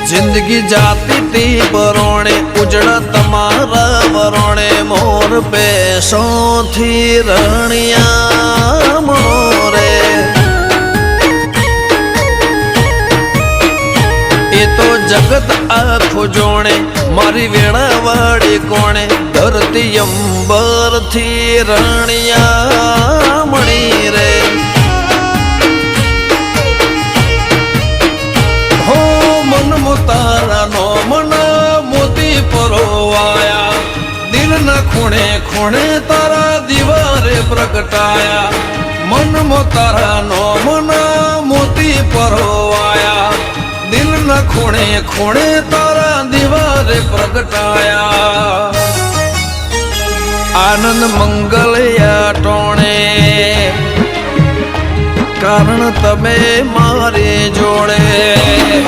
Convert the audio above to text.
जिंदगी जाती थी बरोणे उजड़ तमारा वरोणे मोर पैसों थी रणिया मोरे ये तो जगत आखो जोणे मारी वेणा वाड़ी कोणे धरती अंबर थी रणिया मणि रे तारा नो मना मोती परोवाया दिल न खूणे खूणे तारा दीवारे प्रगटाया मन मो तारा नो मना मोती परोवाया दिल न खूणे खूणे तारा दीवारे प्रगटाया आनंद मंगल या टोणे कारण तमे मारे जोड़े।